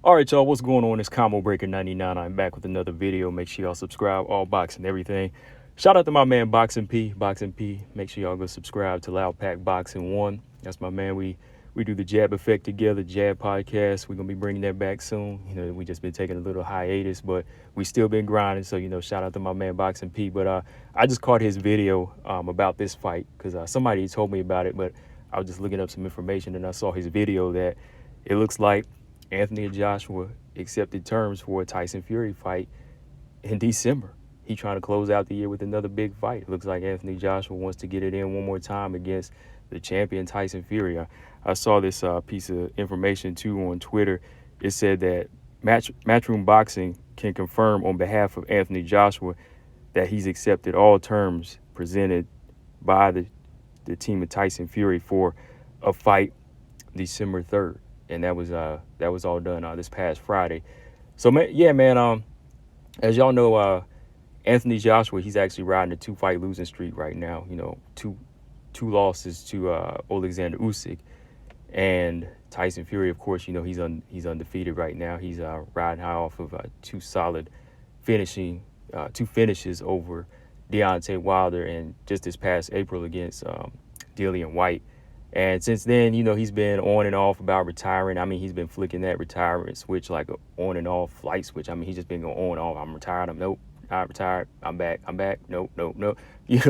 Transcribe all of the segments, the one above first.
All right, y'all, what's going on? It's Combo Breaker 99. I'm back with another video. Make sure y'all subscribe, all boxing, everything. Shout out to my man Boxing P. Boxing P. Make sure y'all go subscribe to Loud Pack Boxing 1. That's my man. We do the Jab Effect together, Jab podcast. We're going to be bringing that back soon. We just been taking a little hiatus, but we still been grinding. So, shout out to my man Boxing P. But I just caught his video about this fight because somebody told me about it, but I was just looking up some information and I saw his video that it looks like Anthony Joshua accepted terms for a Tyson Fury fight in December. He trying to close out the year with another big fight. It looks like Anthony Joshua wants to get it in one more time against the champion Tyson Fury. I saw this piece of information too on Twitter. It said that Matchroom Boxing can confirm on behalf of Anthony Joshua that he's accepted all terms presented by the team of Tyson Fury for a fight December 3rd. And that was all done this past Friday. So man, as y'all know, Anthony Joshua, he's actually riding a 2-fight losing streak right now. Two losses to Alexander Usyk, and Tyson Fury. Of course, he's undefeated right now. He's riding high off of two finishes over Deontay Wilder, and just this past April against Dillian White. And since then, he's been on and off about retiring. I mean, he's been flicking that retirement switch like a on and off light switch. I mean, he's just been going on and off. I'm retired. Nope, not retired. I'm back. Nope.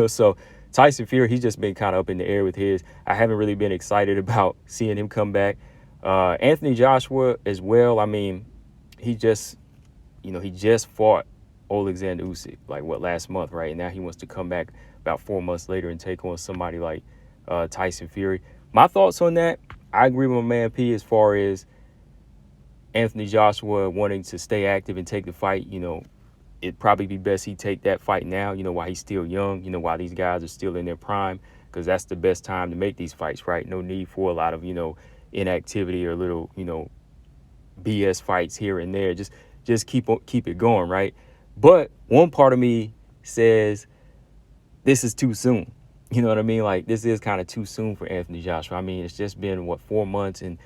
So Tyson Fury, he's just been kind of up in the air with his. I haven't really been excited about seeing him come back. Anthony Joshua as well. I mean, he just fought Alexander Usyk last month, right? And now he wants to come back about 4 months later and take on somebody like Tyson Fury. My thoughts on that, I agree with my man P as far as Anthony Joshua wanting to stay active and take the fight. It'd probably be best he take that fight now, while he's still young, while these guys are still in their prime, because that's the best time to make these fights, right? No need for a lot of, inactivity or little, BS fights here and there. Just keep it going, right? But one part of me says this is too soon. You know what I mean? This is kind of too soon for Anthony Joshua. I mean, it's just been, 4 months, and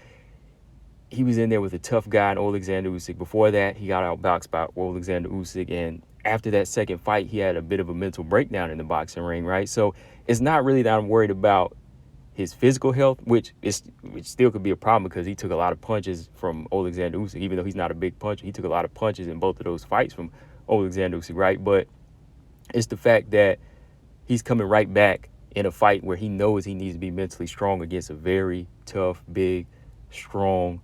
he was in there with a tough guy in Alexander Usyk. Before that, he got outboxed by Alexander Usyk, and after that second fight, he had a bit of a mental breakdown in the boxing ring, right? So it's not really that I'm worried about his physical health, which still could be a problem because he took a lot of punches from Alexander Usyk. Even though he's not a big puncher, he took a lot of punches in both of those fights from Alexander Usyk, right? But it's the fact that he's coming right back in a fight where he knows he needs to be mentally strong against a very tough, big, strong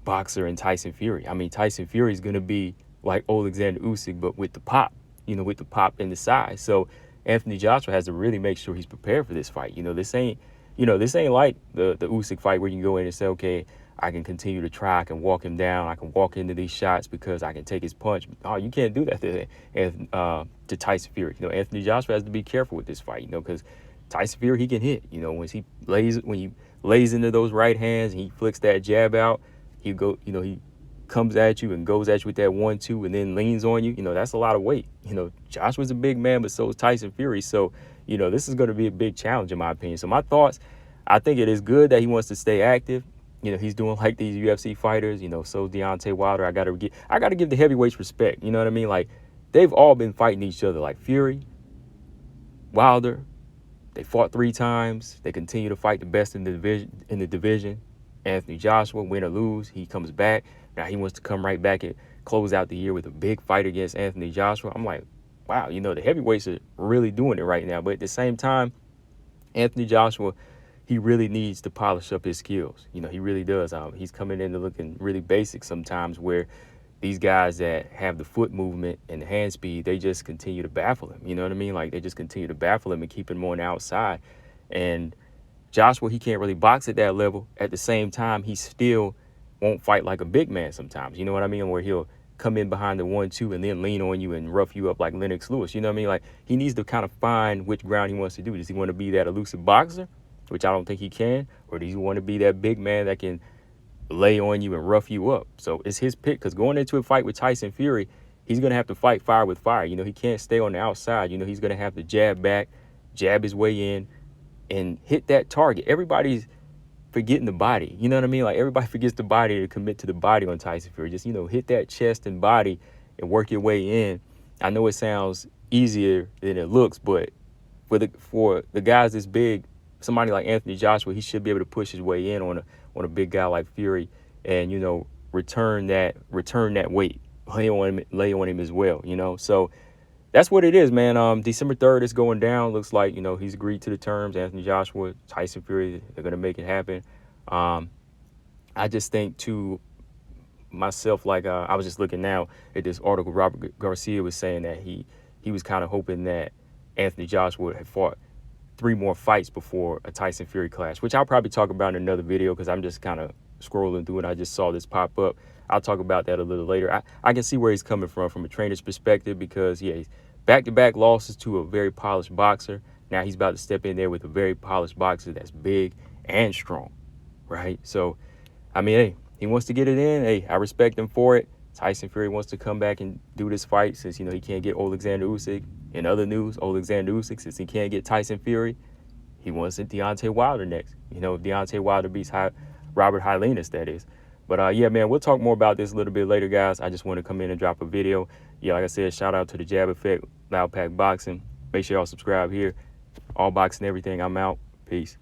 boxer in Tyson Fury. I mean, Tyson Fury is going to be like Alexander Usyk, but with the pop, with the pop in the size. So Anthony Joshua has to really make sure he's prepared for this fight. This ain't like the Usyk fight where you can go in and say, okay, I can continue to try. I can walk him down. I can walk into these shots because I can take his punch. Oh, you can't do that to Tyson Fury. Anthony Joshua has to be careful with this fight, because Tyson Fury, he can hit. When he lays into those right hands and he flicks that jab out, he comes at you and goes at you with that 1-2 and then leans on you. That's a lot of weight. Joshua's a big man, but so is Tyson Fury. So, this is going to be a big challenge in my opinion. So my thoughts, I think it is good that he wants to stay active. He's doing like these UFC fighters, so Deontay Wilder. I gotta give the heavyweights respect. You know what I mean? They've all been fighting each other. Like Fury, Wilder, they fought 3 times. They continue to fight the best in the division. Anthony Joshua, win or lose, he comes back. Now he wants to come right back and close out the year with a big fight against Anthony Joshua. I'm like, wow, the heavyweights are really doing it right now. But at the same time, Anthony Joshua, he really needs to polish up his skills. He really does. He's coming into looking really basic sometimes, where these guys that have the foot movement and the hand speed, they just continue to baffle him. You know what I mean? They just continue to baffle him and keep him on the outside. And Joshua, he can't really box at that level. At the same time, he still won't fight like a big man sometimes. You know what I mean? Where he'll come in behind the 1-2 and then lean on you and rough you up like Lennox Lewis. You know what I mean? He needs to kind of find which ground he wants to do. Does he want to be that elusive boxer, which I don't think he can, or does he want to be that big man that can lay on you and rough you up? So it's his pick, because going into a fight with Tyson Fury, he's going to have to fight fire with fire. He can't stay on the outside. He's going to have to jab back, jab his way in, and hit that target. Everybody's forgetting the body. You know what I mean? Like, everybody forgets the body to commit to the body on Tyson Fury. Just, hit that chest and body and work your way in. I know it sounds easier than it looks, but for the guys this big, somebody like Anthony Joshua, he should be able to push his way in on a big guy like Fury, and return that weight, lay on him as well. So that's what it is, man. December 3rd is going down. Looks like he's agreed to the terms. Anthony Joshua, Tyson Fury, they're gonna make it happen. I just think to myself, like, I was just looking now at this article. Robert Garcia was saying that he was kind of hoping that Anthony Joshua had fought 3 more fights before a Tyson Fury clash, which I'll probably talk about in another video because I'm just kind of scrolling through it. I just saw this pop up. I'll talk about that a little later. I can see where he's coming from a trainer's perspective, because he's back-to-back losses to a very polished boxer. Now he's about to step in there with a very polished boxer that's big and strong, right? So, I mean, hey, he wants to get it in. Hey, I respect him for it. Tyson Fury wants to come back and do this fight since, he can't get Alexander Usyk. In other news, Alexander Usyk, since he can't get Tyson Fury, he wants Deontay Wilder next. If Deontay Wilder beats Robert Hylenas, that is. But, yeah, man, we'll talk more about this a little bit later, guys. I just want to come in and drop a video. Yeah, like I said, shout out to the Jab Effect, Loud Pack Boxing. Make sure y'all subscribe here. All boxing, everything. I'm out. Peace.